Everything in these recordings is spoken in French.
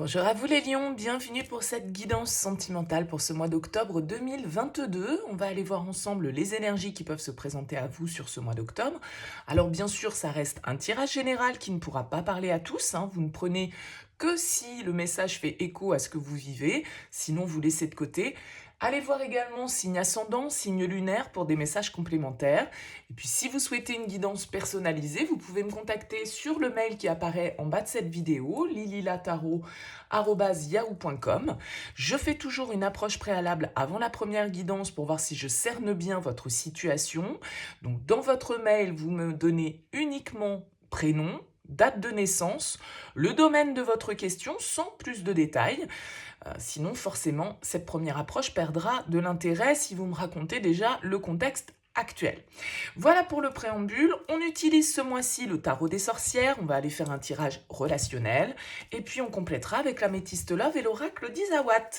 Bonjour à vous les lions, bienvenue pour cette guidance sentimentale pour ce mois d'octobre 2022. On va aller voir ensemble les énergies qui peuvent se présenter à vous sur ce mois d'octobre. Alors bien sûr, ça reste un tirage général qui ne pourra pas parler à tous. Vous ne prenez que si le message fait écho à ce que vous vivez, sinon vous laissez de côté. Allez voir également signe ascendant, signe lunaire pour des messages complémentaires. Et puis si vous souhaitez une guidance personnalisée, vous pouvez me contacter sur le mail qui apparaît en bas de cette vidéo, lililataro@yahoo.com. Je fais toujours une approche préalable avant la première guidance pour voir si je cerne bien votre situation. Donc dans votre mail, vous me donnez uniquement prénom, date de naissance, le domaine de votre question sans plus de détails. Sinon, forcément, cette première approche perdra de l'intérêt si vous me racontez déjà le contexte actuel. Voilà pour le préambule. On utilise ce mois-ci le tarot des sorcières. On va aller faire un tirage relationnel. Et puis, on complétera avec l'améthyste love et l'oracle d'Isawat.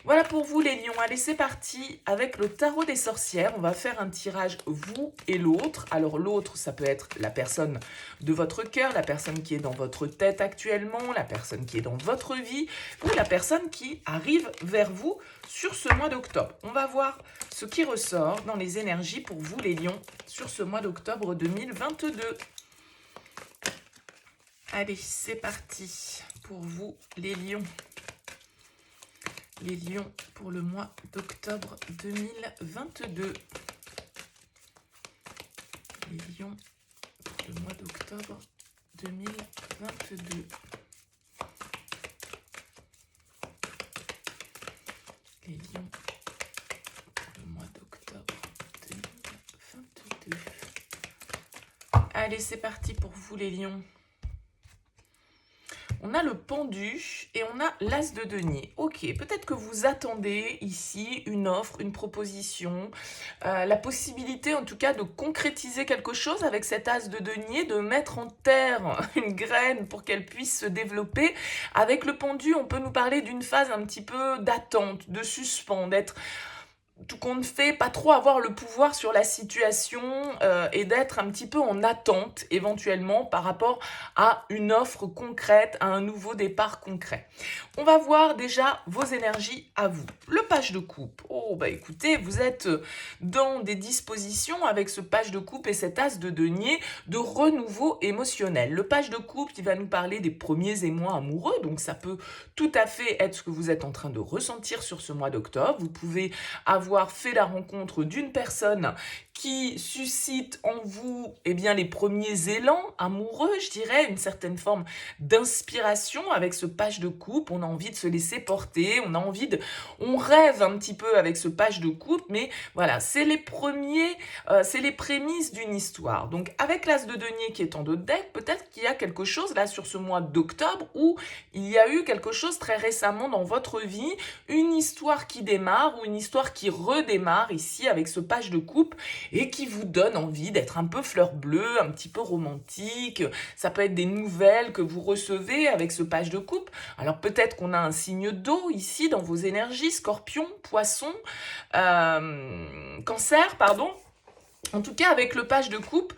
Voilà pour vous, les lions. Allez, c'est parti. Avec le tarot des sorcières, on va faire un tirage vous et l'autre. Alors, l'autre, ça peut être la personne de votre cœur, la personne qui est dans votre tête actuellement, la personne qui est dans votre vie ou la personne qui arrive vers vous sur ce mois d'octobre. On va voir ce qui ressort dans les énergies pour vous, les lions, sur ce mois d'octobre 2022. Allez, c'est parti pour vous, les lions. Les lions pour le mois d'octobre 2022. Les lions pour le mois d'octobre 2022. Les lions pour le mois d'octobre 2022. Allez, c'est parti pour vous, les lions. On a le pendu et on a l'as de denier. Ok, peut-être que vous attendez ici une offre, une proposition, la possibilité en tout cas de concrétiser quelque chose avec cet as de denier, de mettre en terre une graine pour qu'elle puisse se développer. Avec le pendu, on peut nous parler d'une phase un petit peu d'attente, de suspens, d'être tout compte fait, pas trop avoir le pouvoir sur la situation et d'être un petit peu en attente éventuellement par rapport à une offre concrète, à un nouveau départ concret. On va voir déjà vos énergies à vous. Le page de coupe. Oh bah écoutez, vous êtes dans des dispositions avec ce page de coupe et cet as de denier de renouveau émotionnel. Le page de coupe qui va nous parler des premiers émois amoureux, donc ça peut tout à fait être ce que vous êtes en train de ressentir sur ce mois d'octobre. Vous pouvez avoir fait la rencontre d'une personne qui suscite en vous les premiers élans amoureux, je dirais, une certaine forme d'inspiration avec ce page de coupe. On a envie de se laisser porter, on rêve un petit peu avec ce page de coupe, mais voilà, c'est les prémices d'une histoire. Donc avec l'as de denier qui est en dos de deck, peut-être qu'il y a quelque chose là sur ce mois d'octobre où il y a eu quelque chose très récemment dans votre vie, une histoire qui démarre ou une histoire qui redémarre ici avec ce page de coupe et qui vous donne envie d'être un peu fleur bleue, un petit peu romantique. Ça peut être des nouvelles que vous recevez avec ce page de coupe. Alors peut-être qu'on a un signe d'eau ici dans vos énergies, scorpion, poisson, cancer, pardon. En tout cas, avec le page de coupe,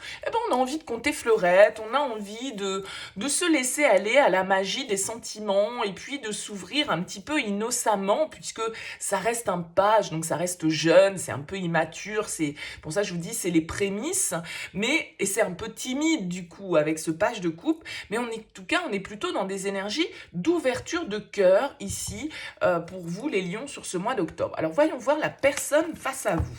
on a envie de compter fleurettes, on a envie de se laisser aller à la magie des sentiments et puis de s'ouvrir un petit peu innocemment puisque ça reste un page, donc ça reste jeune, c'est un peu immature, c'est pour ça que je vous dis c'est les prémices, et c'est un peu timide du coup avec ce page de coupe, mais en tout cas on est plutôt dans des énergies d'ouverture de cœur ici pour vous les lions sur ce mois d'octobre. Alors voyons voir la personne face à vous.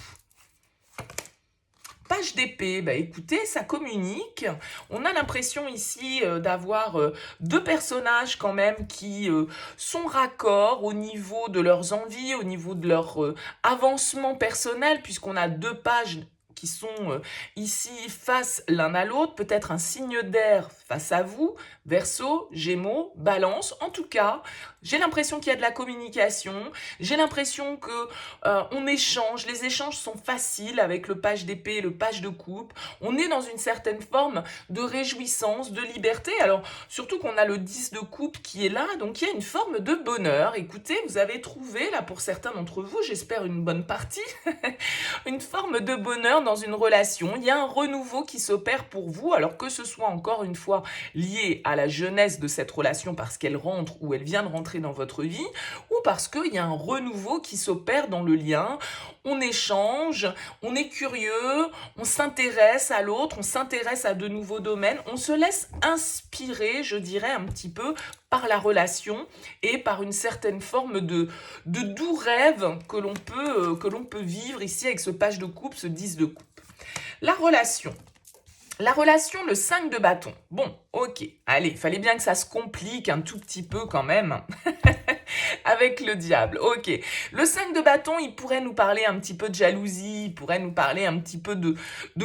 Page d'épée, écoutez, ça communique. On a l'impression ici d'avoir deux personnages quand même qui sont raccords au niveau de leurs envies, au niveau de leur avancement personnel, puisqu'on a deux pages qui sont ici face l'un à l'autre, peut-être un signe d'air face à vous, Verseau, Gémeaux, Balance. En tout cas, j'ai l'impression qu'il y a de la communication, j'ai l'impression que on échange, les échanges sont faciles avec le page d'épée et le page de coupe. On est dans une certaine forme de réjouissance, de liberté. Alors, surtout qu'on a le 10 de coupe qui est là, donc il y a une forme de bonheur. Écoutez, vous avez trouvé, là pour certains d'entre vous, j'espère une bonne partie, une forme de bonheur dans une relation. Il y a un renouveau qui s'opère pour vous, alors que ce soit encore une fois lié à la jeunesse de cette relation parce qu'elle rentre ou elle vient de rentrer rentrer dans votre vie, ou parce qu'il y a un renouveau qui s'opère dans le lien. On échange, on est curieux, on s'intéresse à l'autre, on s'intéresse à de nouveaux domaines, on se laisse inspirer, je dirais, un petit peu par la relation et par une certaine forme de doux rêve que l'on peut vivre ici avec ce page de coupe, ce 10 de coupe. La relation. La relation, le 5 de bâton. Bon, ok, allez, il fallait bien que ça se complique un tout petit peu quand même. Avec le diable, ok. Le 5 de bâton, il pourrait nous parler un petit peu de jalousie, il pourrait nous parler un petit peu de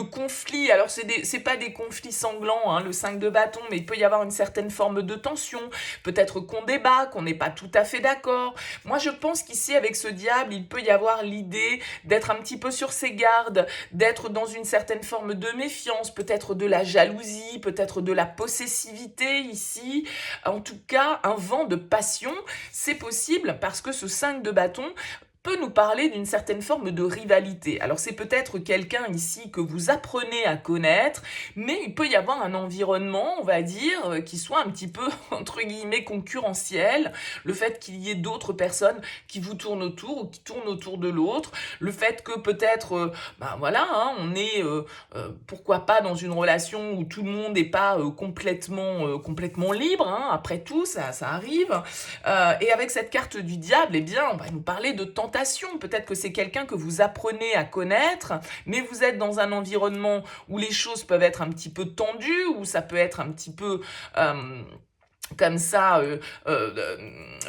conflit. Alors, c'est pas des conflits sanglants, hein, le 5 de bâton, mais il peut y avoir une certaine forme de tension. Peut-être qu'on débat, qu'on n'est pas tout à fait d'accord. Moi, je pense qu'ici, avec ce diable, il peut y avoir l'idée d'être un petit peu sur ses gardes, d'être dans une certaine forme de méfiance, peut-être de la jalousie, peut-être de la possessivité ici. En tout cas, un vent de passion, c'est possible parce que ce 5 de bâton peut nous parler d'une certaine forme de rivalité. Alors c'est peut-être quelqu'un ici que vous apprenez à connaître, mais il peut y avoir un environnement, on va dire, qui soit un petit peu, entre guillemets, concurrentiel. Le fait qu'il y ait d'autres personnes qui vous tournent autour ou qui tournent autour de l'autre. Le fait que peut-être, voilà, hein, on est, pourquoi pas, dans une relation où tout le monde n'est pas complètement libre. Hein, après tout, ça arrive. Et avec cette carte du diable, eh bien, on va nous parler de tentation. Peut-être que c'est quelqu'un que vous apprenez à connaître, mais vous êtes dans un environnement où les choses peuvent être un petit peu tendues, où ça peut être un petit peu comme ça,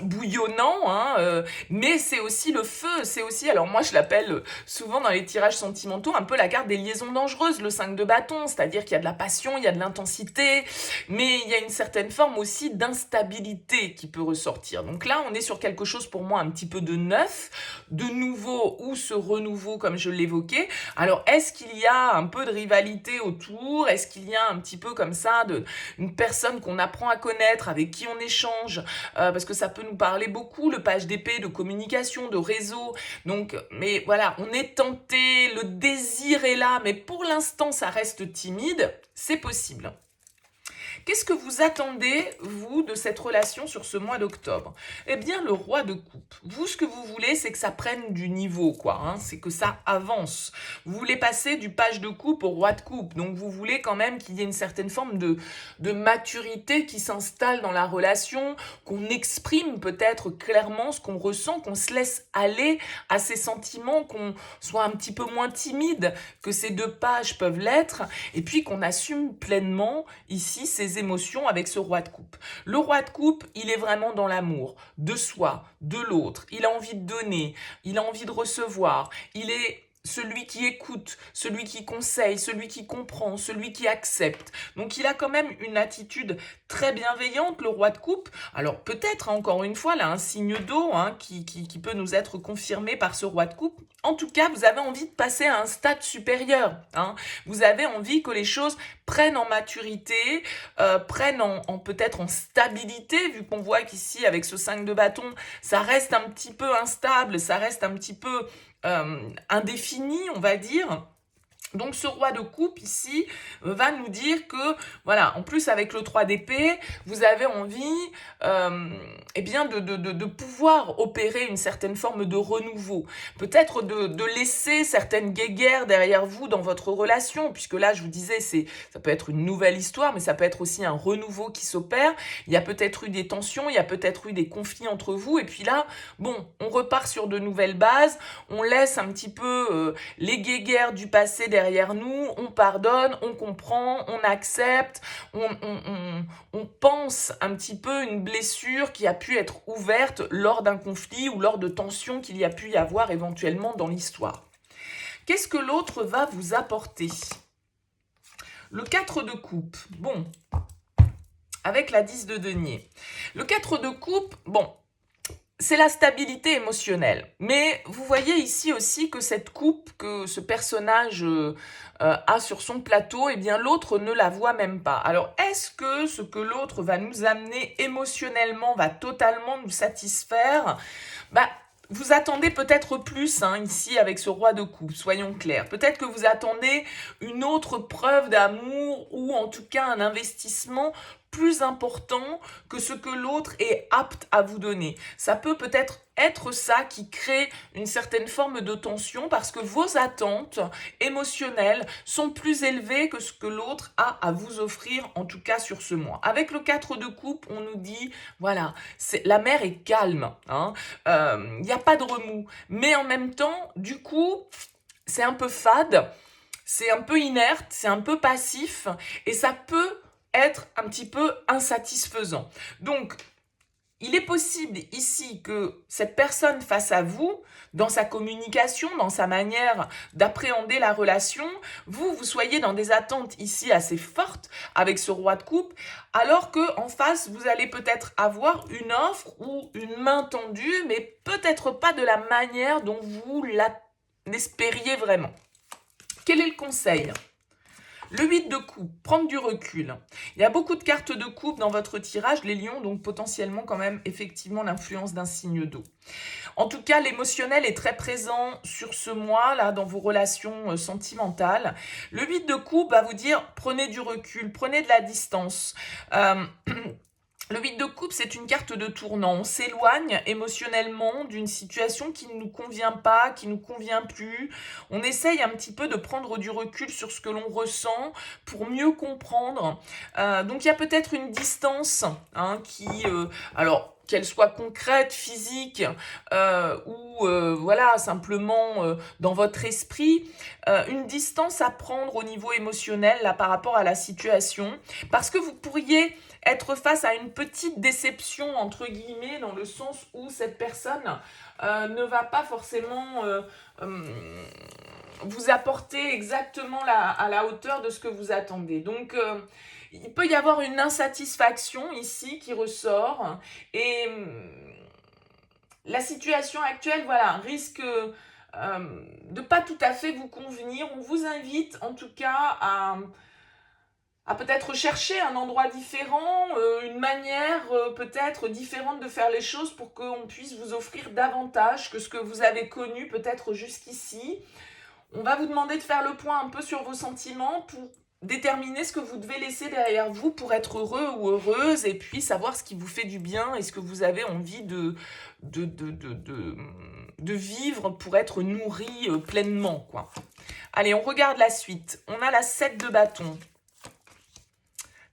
bouillonnant, hein, mais c'est aussi le feu, c'est aussi, alors moi je l'appelle souvent dans les tirages sentimentaux, un peu la carte des liaisons dangereuses, le 5 de bâton, c'est-à-dire qu'il y a de la passion, il y a de l'intensité, mais il y a une certaine forme aussi d'instabilité qui peut ressortir. Donc là, on est sur quelque chose pour moi un petit peu de neuf, de nouveau, ou ce renouveau comme je l'évoquais. Alors, est-ce qu'il y a un peu de rivalité autour? Est-ce qu'il y a un petit peu comme ça une personne qu'on apprend à connaître, avec qui on échange, parce que ça peut nous parler beaucoup, le page d'épée, de communication, de réseau. Donc, mais voilà, on est tenté, le désir est là, mais pour l'instant, ça reste timide, c'est possible. Qu'est-ce que vous attendez, vous, de cette relation sur ce mois d'octobre? Eh bien, le roi de coupe. Vous, ce que vous voulez, c'est que ça prenne du niveau, quoi. Hein, c'est que ça avance. Vous voulez passer du page de coupe au roi de coupe. Donc, vous voulez quand même qu'il y ait une certaine forme de maturité qui s'installe dans la relation, qu'on exprime peut-être clairement ce qu'on ressent, qu'on se laisse aller à ses sentiments, qu'on soit un petit peu moins timide que ces deux pages peuvent l'être, et puis qu'on assume pleinement ici ses émotions avec ce roi de coupe. Le roi de coupe, il est vraiment dans l'amour de soi, de l'autre. Il a envie de donner, il a envie de recevoir. Il est celui qui écoute, celui qui conseille, celui qui comprend, celui qui accepte. Donc il a quand même une attitude très bienveillante, le roi de coupe. Alors peut-être, encore une fois, là, un signe d'eau qui peut nous être confirmé par ce roi de coupe. En tout cas, vous avez envie de passer à un stade supérieur. Hein. Vous avez envie que les choses prennent en maturité, prennent peut-être en stabilité, vu qu'on voit qu'ici, avec ce 5 de bâton, ça reste un petit peu instable, ça reste un petit peu indéfini, on va dire. Donc ce roi de coupe ici va nous dire que, voilà, en plus avec le 3 d'épée, vous avez envie eh bien de pouvoir opérer une certaine forme de renouveau. Peut-être de laisser certaines guéguerres derrière vous dans votre relation, puisque là, je vous disais, ça peut être une nouvelle histoire, mais ça peut être aussi un renouveau qui s'opère. Il y a peut-être eu des tensions, il y a peut-être eu des conflits entre vous, et puis là, bon, on repart sur de nouvelles bases, on laisse un petit peu les guéguerres du passé derrière nous, on pardonne, on comprend, on accepte, on pense un petit peu une blessure qui a pu être ouverte lors d'un conflit ou lors de tensions qu'il y a pu y avoir éventuellement dans l'histoire. Qu'est-ce que l'autre va vous apporter? Le 4 de coupe, bon, avec la 10 de denier. Le 4 de coupe, bon, c'est la stabilité émotionnelle. Mais vous voyez ici aussi que cette coupe que ce personnage a sur son plateau, eh bien l'autre ne la voit même pas. Alors est-ce que ce que l'autre va nous amener émotionnellement va totalement nous satisfaire? Vous attendez peut-être plus ici avec ce roi de coupe, soyons clairs. Peut-être que vous attendez une autre preuve d'amour ou en tout cas un investissement plus important que ce que l'autre est apte à vous donner. Ça peut peut-être être ça qui crée une certaine forme de tension parce que vos attentes émotionnelles sont plus élevées que ce que l'autre a à vous offrir, en tout cas sur ce mois. Avec le 4 de coupe, on nous dit, voilà, la mer est calme, hein, y a pas de remous, mais en même temps, du coup, c'est un peu fade, c'est un peu inerte, c'est un peu passif, et ça peut être un petit peu insatisfaisant. Donc, il est possible ici que cette personne face à vous, dans sa communication, dans sa manière d'appréhender la relation, vous soyez dans des attentes ici assez fortes avec ce roi de coupe, alors que en face, vous allez peut-être avoir une offre ou une main tendue, mais peut-être pas de la manière dont vous l'espériez vraiment. Quel est le conseil ? Le 8 de coupe, prendre du recul. Il y a beaucoup de cartes de coupe dans votre tirage, les lions, donc potentiellement quand même effectivement l'influence d'un signe d'eau. En tout cas, l'émotionnel est très présent sur ce mois, là, dans vos relations sentimentales. Le 8 de coupe va vous dire, prenez du recul, prenez de la distance. Le 8 de coupe, c'est une carte de tournant. On s'éloigne émotionnellement d'une situation qui ne nous convient pas, qui ne nous convient plus. On essaye un petit peu de prendre du recul sur ce que l'on ressent pour mieux comprendre. Donc, il y a peut-être une distance qui... alors, qu'elle soit concrète, physique ou voilà, simplement dans votre esprit, une distance à prendre au niveau émotionnel là, par rapport à la situation. Parce que vous pourriez être face à une petite déception, entre guillemets, dans le sens où cette personne ne va pas forcément vous apporter exactement à la hauteur de ce que vous attendez. Donc, il peut y avoir une insatisfaction ici qui ressort et la situation actuelle, voilà, risque de pas tout à fait vous convenir. On vous invite en tout cas à peut-être chercher un endroit différent, une manière peut-être différente de faire les choses pour qu'on puisse vous offrir davantage que ce que vous avez connu peut-être jusqu'ici. On va vous demander de faire le point un peu sur vos sentiments pour déterminer ce que vous devez laisser derrière vous pour être heureux ou heureuse et puis savoir ce qui vous fait du bien et ce que vous avez envie de vivre pour être nourri pleinement, quoi. Allez, on regarde la suite. On a la 7 de bâton.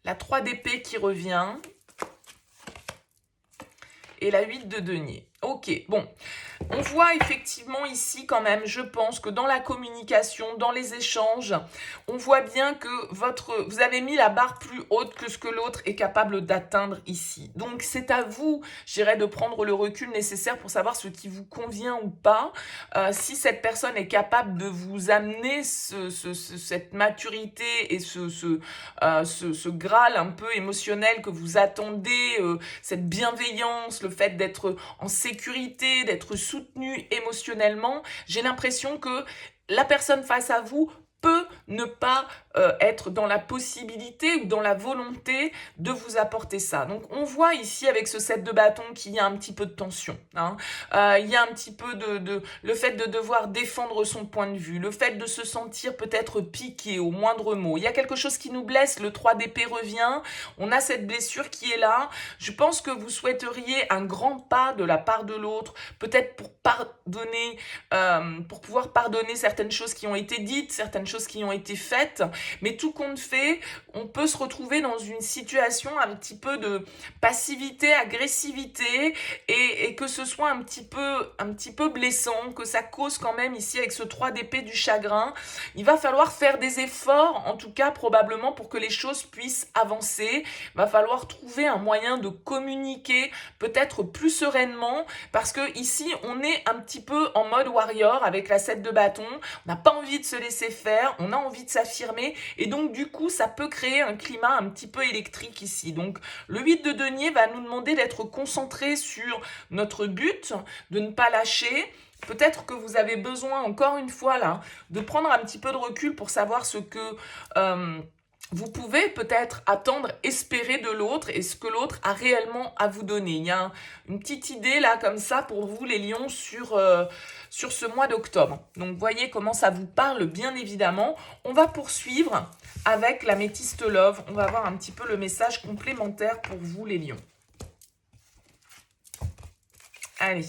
La 3 d'épée qui revient. Et la 8 de denier. Ok, bon. On voit effectivement ici quand même, je pense que dans la communication, dans les échanges, on voit bien que vous avez mis la barre plus haute que ce que l'autre est capable d'atteindre ici. Donc c'est à vous, je dirais, de prendre le recul nécessaire pour savoir ce qui vous convient ou pas. Si cette personne est capable de vous amener cette maturité et ce Graal un peu émotionnel que vous attendez, cette bienveillance, le fait d'être en sécurité, d'être soutenu émotionnellement, j'ai l'impression que la personne face à vous peut ne pas être dans la possibilité ou dans la volonté de vous apporter ça. Donc on voit ici avec ce 7 de bâton qu'il y a un petit peu de tension. Il y a un petit peu le fait de devoir défendre son point de vue, le fait de se sentir peut-être piqué au moindre mot. Il y a quelque chose qui nous blesse, le 3 d'épée revient, on a cette blessure qui est là. Je pense que vous souhaiteriez un grand pas de la part de l'autre, peut-être pour pardonner, pour pouvoir pardonner certaines choses qui ont été dites, certaines choses qui ont été faites, mais tout compte fait, on peut se retrouver dans une situation un petit peu de passivité, agressivité, et que ce soit un petit peu blessant, que ça cause quand même ici avec ce 3 d'épée du chagrin. Il va falloir faire des efforts, en tout cas probablement pour que les choses puissent avancer. Il va falloir trouver un moyen de communiquer peut-être plus sereinement, parce que ici on est un petit peu en mode warrior avec la 7 de bâton. On n'a pas envie de se laisser faire, on a envie de s'affirmer, et donc du coup ça peut créer un climat un petit peu électrique ici. Donc le 8 de denier va nous demander d'être concentré sur notre but, de ne pas lâcher. Peut-être que vous avez besoin, encore une fois là, de prendre un petit peu de recul pour savoir ce que vous pouvez peut-être attendre, espérer de l'autre et ce que l'autre a réellement à vous donner. Il y a une petite idée là comme ça pour vous les lions sur sur ce mois d'octobre. Donc, voyez comment ça vous parle, bien évidemment. On va poursuivre avec l'améthyste love. On va voir un petit peu le message complémentaire pour vous, les lions. Allez,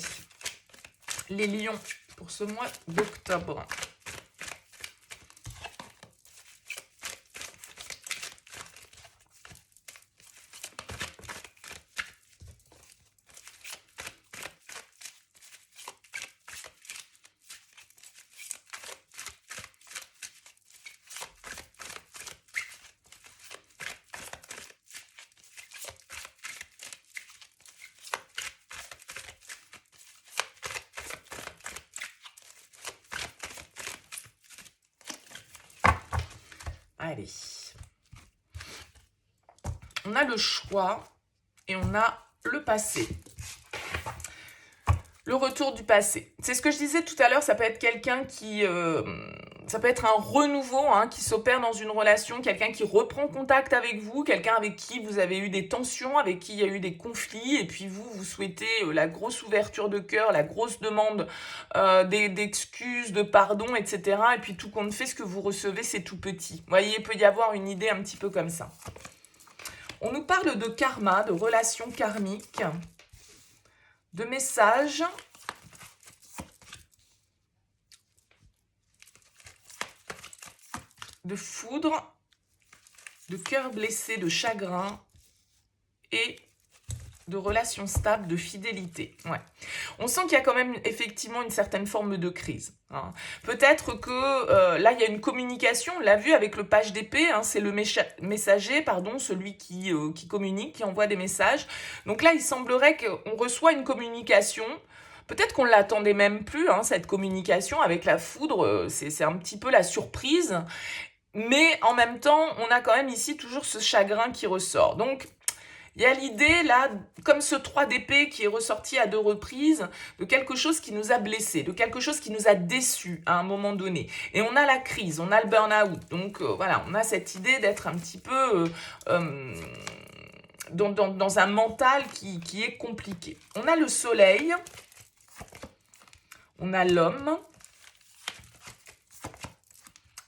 les lions pour ce mois d'octobre. Allez. On a le choix et on a le passé. Le retour du passé. C'est ce que je disais tout à l'heure, ça peut être quelqu'un qui... ça peut être un renouveau qui s'opère dans une relation, quelqu'un qui reprend contact avec vous, quelqu'un avec qui vous avez eu des tensions, avec qui il y a eu des conflits, et puis vous souhaitez la grosse ouverture de cœur, la grosse demande d'excuses, de pardon, etc. Et puis tout compte fait, ce que vous recevez, c'est tout petit. Vous voyez, il peut y avoir une idée un petit peu comme ça. On nous parle de karma, de relations karmiques, de messages, de foudre, de cœur blessé, de chagrin et de relations stables, de fidélité. Ouais. On sent qu'il y a quand même effectivement une certaine forme de crise. Peut-être que là, il y a une communication, on l'a vu avec le page d'épée, c'est le messager, celui qui communique, qui envoie des messages. Donc là, il semblerait qu'on reçoit une communication. Peut-être qu'on ne l'attendait même plus, cette communication avec la foudre, c'est un petit peu la surprise. Mais en même temps, on a quand même ici toujours ce chagrin qui ressort. Donc, il y a l'idée là, comme ce 3 d'épée qui est ressorti à 2 reprises, de quelque chose qui nous a blessés, de quelque chose qui nous a déçus à un moment donné. Et on a la crise, on a le burn-out. Donc voilà, on a cette idée d'être un petit peu dans un mental qui est compliqué. On a le soleil, on a l'homme,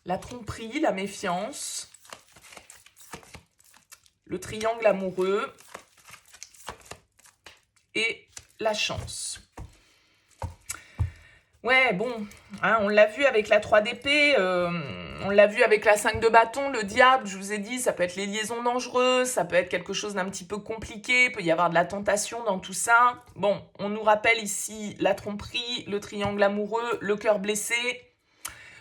la tromperie, la méfiance, le triangle amoureux et la chance. Ouais, bon, on l'a vu avec la 3 d'épée, on l'a vu avec la 5 de bâton, le diable, je vous ai dit, ça peut être les liaisons dangereuses, ça peut être quelque chose d'un petit peu compliqué, il peut y avoir de la tentation dans tout ça. Bon, on nous rappelle ici la tromperie, le triangle amoureux, le cœur blessé.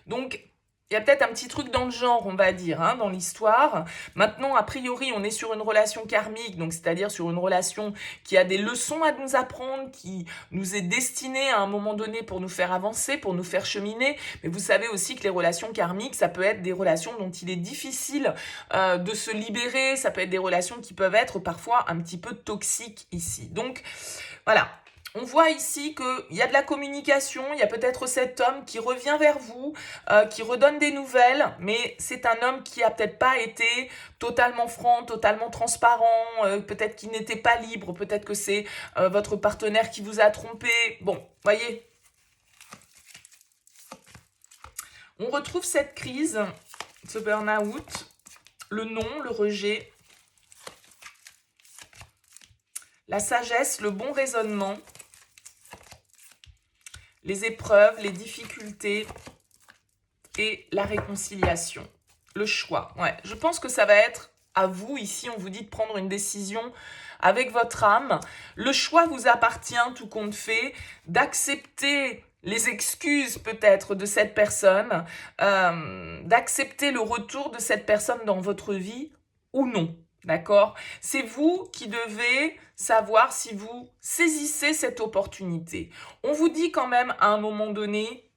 Donc, il y a peut-être un petit truc dans le genre, on va dire, dans l'histoire. Maintenant, a priori, on est sur une relation karmique, donc c'est-à-dire sur une relation qui a des leçons à nous apprendre, qui nous est destinée à un moment donné pour nous faire avancer, pour nous faire cheminer. Mais vous savez aussi que les relations karmiques, ça peut être des relations dont il est difficile de se libérer. Ça peut être des relations qui peuvent être parfois un petit peu toxiques ici. Donc, voilà. On voit ici qu'il y a de la communication, il y a peut-être cet homme qui revient vers vous, qui redonne des nouvelles, mais c'est un homme qui a peut-être pas été totalement franc, totalement transparent, peut-être qu'il n'était pas libre, peut-être que c'est votre partenaire qui vous a trompé. Bon, voyez. On retrouve cette crise, ce burn-out, le non, le rejet, la sagesse, le bon raisonnement, les épreuves, les difficultés et la réconciliation. Le choix, ouais. Je pense que ça va être à vous, ici, on vous dit de prendre une décision avec votre âme. Le choix vous appartient, tout compte fait, d'accepter les excuses peut-être de cette personne, d'accepter le retour de cette personne dans votre vie ou non. D'accord? C'est vous qui devez savoir si vous saisissez cette opportunité. On vous dit quand même à un moment donné,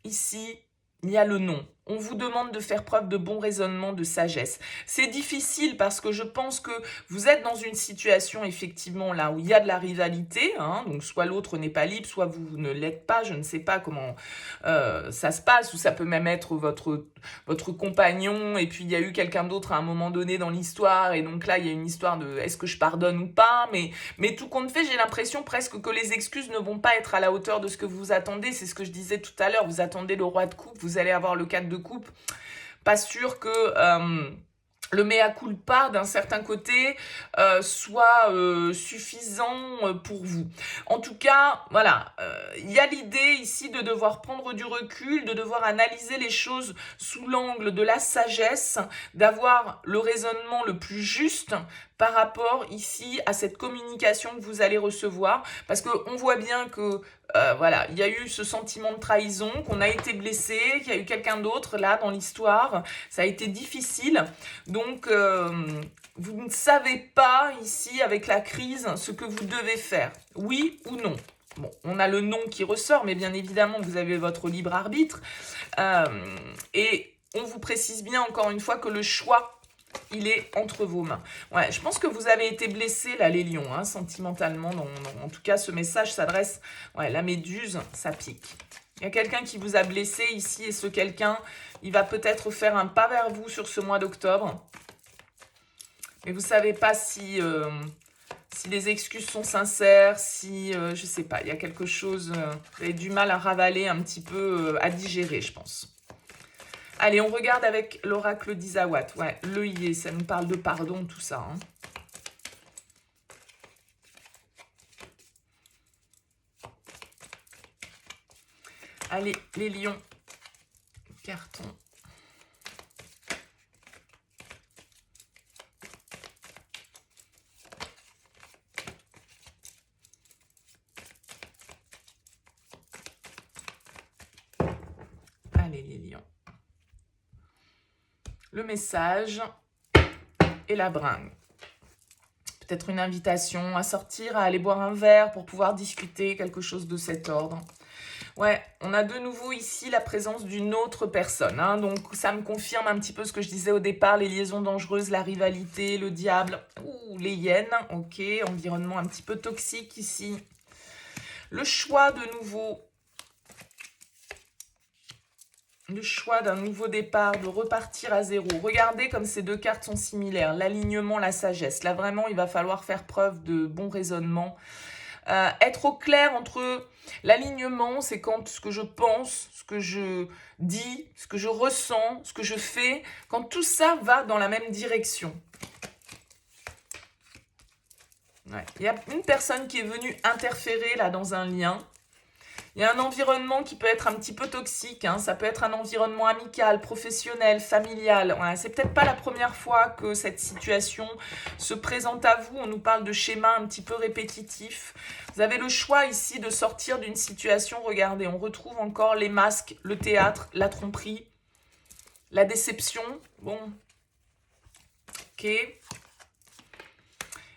ici, il y a le non. on vous demande de faire preuve de bon raisonnement, de sagesse. C'est difficile parce que je pense que vous êtes dans une situation effectivement là où il y a de la rivalité, hein, donc soit l'autre n'est pas libre, soit vous ne l'êtes pas, je ne sais pas comment ça se passe, ou ça peut même être votre compagnon et puis il y a eu quelqu'un d'autre à un moment donné dans l'histoire et donc là il y a une histoire de est-ce que je pardonne ou pas, mais tout compte fait j'ai l'impression presque que les excuses ne vont pas être à la hauteur de ce que vous attendez, c'est ce que je disais tout à l'heure, vous attendez le roi de coupe, vous allez avoir le 4 de coupe, pas sûr que le mea culpa d'un certain côté soit suffisant pour vous. En tout cas, voilà, il y a l'idée ici de devoir prendre du recul, de devoir analyser les choses sous l'angle de la sagesse, d'avoir le raisonnement le plus juste par rapport ici à cette communication que vous allez recevoir, parce qu'on voit bien que voilà, il y a eu ce sentiment de trahison, qu'on a été blessé, qu'il y a eu quelqu'un d'autre là dans l'histoire, ça a été difficile, donc vous ne savez pas ici avec la crise ce que vous devez faire, oui ou non. Bon, on a le non qui ressort, mais bien évidemment vous avez votre libre arbitre, et on vous précise bien encore une fois que le choix il est entre vos mains. Ouais, je pense que vous avez été blessés, là, les lions, hein, sentimentalement. En tout cas, ce message s'adresse... Ouais, la méduse, ça pique. Il y a quelqu'un qui vous a blessé ici, et ce quelqu'un, il va peut-être faire un pas vers vous sur ce mois d'octobre. Mais vous ne savez pas si les excuses sont sincères, si... je ne sais pas, il y a quelque chose... vous avez du mal à ravaler un petit peu, à digérer, je pense. Allez, on regarde avec l'oracle d'Isawat. Ouais, l'œillet, ça nous parle de pardon, tout ça. Hein. Allez, les lions. Carton. Allez, les lions. Le message et la bringue. Peut-être une invitation à sortir, à aller boire un verre pour pouvoir discuter, quelque chose de cet ordre. Ouais, on a de nouveau ici la présence d'une autre personne. Hein, donc ça me confirme un petit peu ce que je disais au départ, les liaisons dangereuses, la rivalité, le diable. Ouh, les hyènes, ok, environnement un petit peu toxique ici. Le choix de nouveau. Le choix d'un nouveau départ, de repartir à zéro. Regardez comme ces deux cartes sont similaires. L'alignement, la sagesse. Là, vraiment, il va falloir faire preuve de bon raisonnement. Être au clair entre l'alignement, c'est quand ce que je pense, ce que je dis, ce que je ressens, ce que je fais, quand tout ça va dans la même direction. Ouais. Il y a une personne qui est venue interférer là dans un lien. Il y a un environnement qui peut être un petit peu toxique, hein. Ça peut être un environnement amical, professionnel, familial. Ouais, c'est peut-être pas la première fois que cette situation se présente à vous. On nous parle de schémas un petit peu répétitifs. Vous avez le choix ici de sortir d'une situation. Regardez, on retrouve encore les masques, le théâtre, la tromperie, la déception. Bon, ok.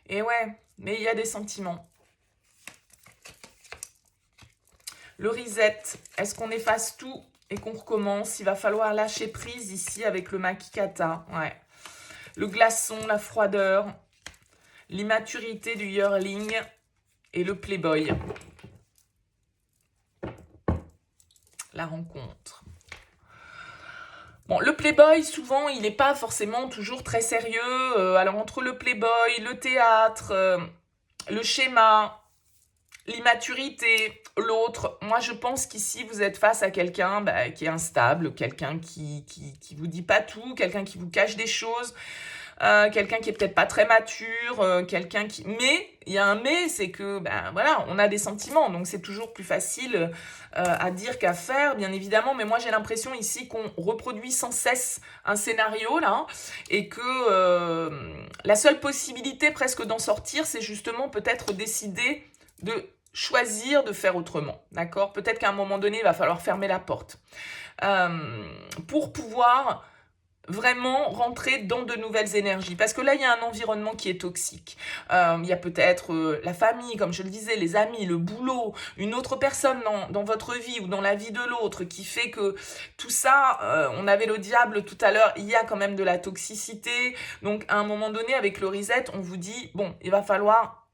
Et ouais, mais il y a des sentiments. Le reset, est-ce qu'on efface tout et qu'on recommence? Il va falloir lâcher prise ici avec le Makikata. Ouais. Le glaçon, la froideur, l'immaturité du yearling et le playboy. La rencontre. Bon, le playboy, souvent, il n'est pas forcément toujours très sérieux. Alors, entre le playboy, le théâtre, le schéma, l'immaturité, l'autre, moi je pense qu'ici vous êtes face à quelqu'un qui est instable, quelqu'un qui vous dit pas tout, quelqu'un qui vous cache des choses, quelqu'un qui est peut-être pas très mature, quelqu'un qui... Mais, il y a un mais, c'est que, voilà, on a des sentiments, donc c'est toujours plus facile à dire qu'à faire, bien évidemment, mais moi j'ai l'impression ici qu'on reproduit sans cesse un scénario, là, et que la seule possibilité presque d'en sortir, c'est justement peut-être décider de choisir de faire autrement, d'accord? Peut-être qu'à un moment donné, il va falloir fermer la porte pour pouvoir vraiment rentrer dans de nouvelles énergies. Parce que là, il y a un environnement qui est toxique. Il y a peut-être la famille, comme je le disais, les amis, le boulot, une autre personne dans votre vie ou dans la vie de l'autre qui fait que tout ça, on avait le diable tout à l'heure, il y a quand même de la toxicité. Donc, à un moment donné, avec le reset, on vous dit, bon, il va falloir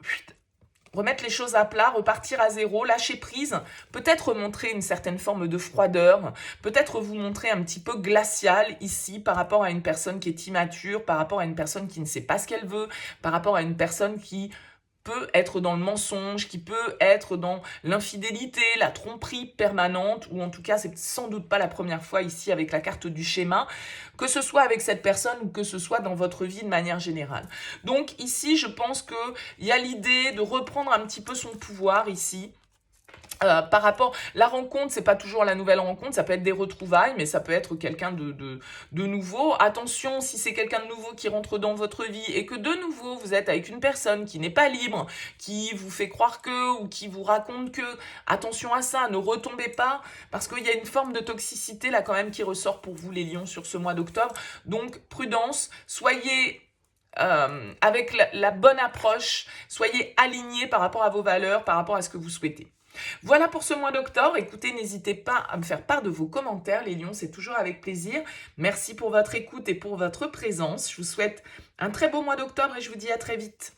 remettre les choses à plat, repartir à zéro, lâcher prise, peut-être montrer une certaine forme de froideur, peut-être vous montrer un petit peu glacial ici par rapport à une personne qui est immature, par rapport à une personne qui ne sait pas ce qu'elle veut, par rapport à une personne qui peut être dans le mensonge, qui peut être dans l'infidélité, la tromperie permanente, ou en tout cas, c'est sans doute pas la première fois ici avec la carte du schéma, que ce soit avec cette personne ou que ce soit dans votre vie de manière générale. Donc ici, je pense qu'il y a l'idée de reprendre un petit peu son pouvoir ici, par rapport, la rencontre, c'est pas toujours la nouvelle rencontre, ça peut être des retrouvailles, mais ça peut être quelqu'un de nouveau. Attention, si c'est quelqu'un de nouveau qui rentre dans votre vie et que de nouveau vous êtes avec une personne qui n'est pas libre, qui vous fait croire que ou qui vous raconte que, attention à ça, ne retombez pas, parce qu'il y a une forme de toxicité là quand même qui ressort pour vous les lions sur ce mois d'octobre. Donc prudence, soyez avec la bonne approche, soyez alignés par rapport à vos valeurs, par rapport à ce que vous souhaitez. Voilà pour ce mois d'octobre. Écoutez, n'hésitez pas à me faire part de vos commentaires, les lions, c'est toujours avec plaisir. Merci pour votre écoute et pour votre présence. Je vous souhaite un très beau mois d'octobre et je vous dis à très vite.